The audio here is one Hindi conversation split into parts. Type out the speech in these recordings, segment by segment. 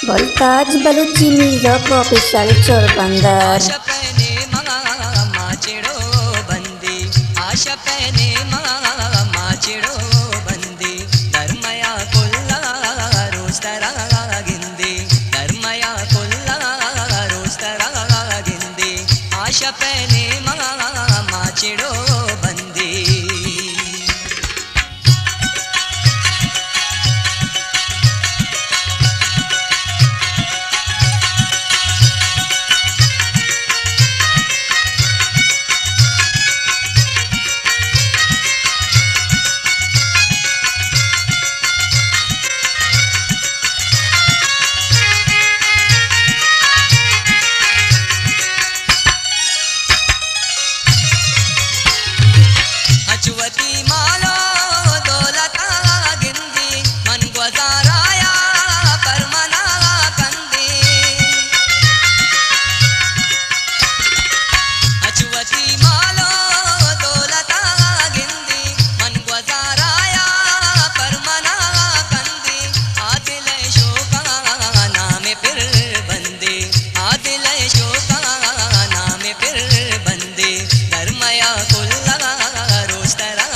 वोल्टाज बलूची म्यूजिक ऑफिशियल चोरबंदर। आशा पहने माचिड़ो बंदी, आशा पहने माचिड़ो बंदी, धर्मया कुल्ला रोज तरा गिंदी, धर्मया कुल्ला रोज तरा गिंदी, आशा पहने माचिड़ो बंदी। अचुवती मालो दौलता गिंदी, मन गुजाराया पर मना कंदी। अचुवती मालो दौलता गिंदी, मन गुजाराया पर मना कंदी। आदिल शोका नाम फिर बंदे, आदिल शोका नाम फिर बंदे, धर्मया कुल्ला रोज तरा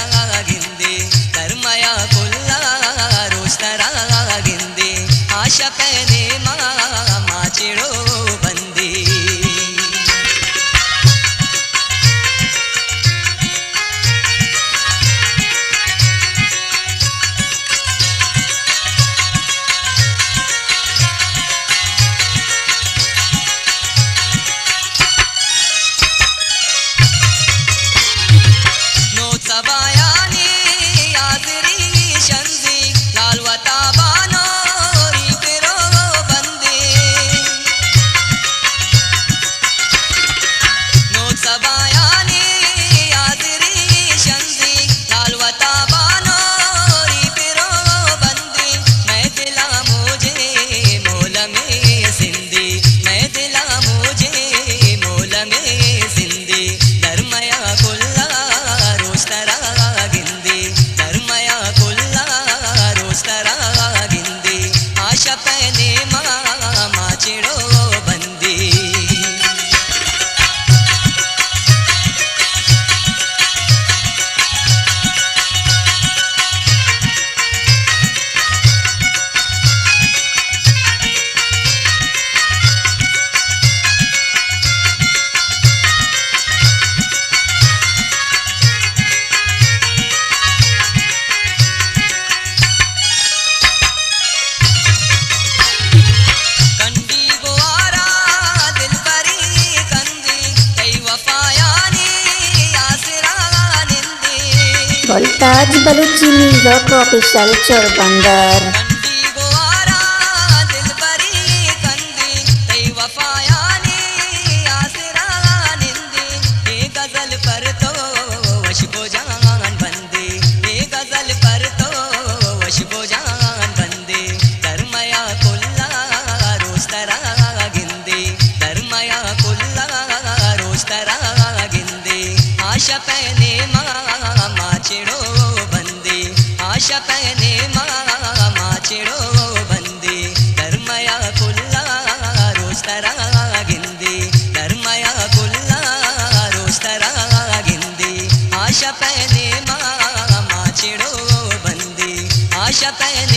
गिंदी, धर्मया कुल्ला रोज तरा गिंदी, आशा पहने माचिड़ो बंदी। नोट सबायानी आजरी शंदी, लालवता बानो री फिरो बंदी। नोट सबायानी आजरी शंदी, लालवता बानो री फिरो बंदी। मैं दिला मुझे मोल में सिंधी, मैं दिला मुझे मोल में सिंधी, धर्मया कुल्ला रोज तरा गिंदी, धर्मया कुल्ला रोज तरा गिंदी, आशा पहने माचिड़ो बंदी। कंडी गुआरा दिल परी कंदी, कई वफायानी आसरा निंदी। वोल्टाज बलूची म्यूजिक ऑफिशियल चोरबंदर। कंडी गुआरा दिल परी कंदी, कई वफायानी आसरा निंदी। ए गजल पर तो वशबो जान बंदी, ए गजल पर तो वशबो जान बंदी, धर्मया कुल्ला रोज तरा गिंदी, धर्मया कुल्ला रोज तरा गिंदी, आशा पहने माचिड़ो बंदी, आशा पहने माचिड़ो बंदी, धर्मया कुल्ला रोज तरा गिंदी, धर्मया कुल्ला रोज तरा गिंदी, आशा पहने माचिड़ो बंदी, आशा पहने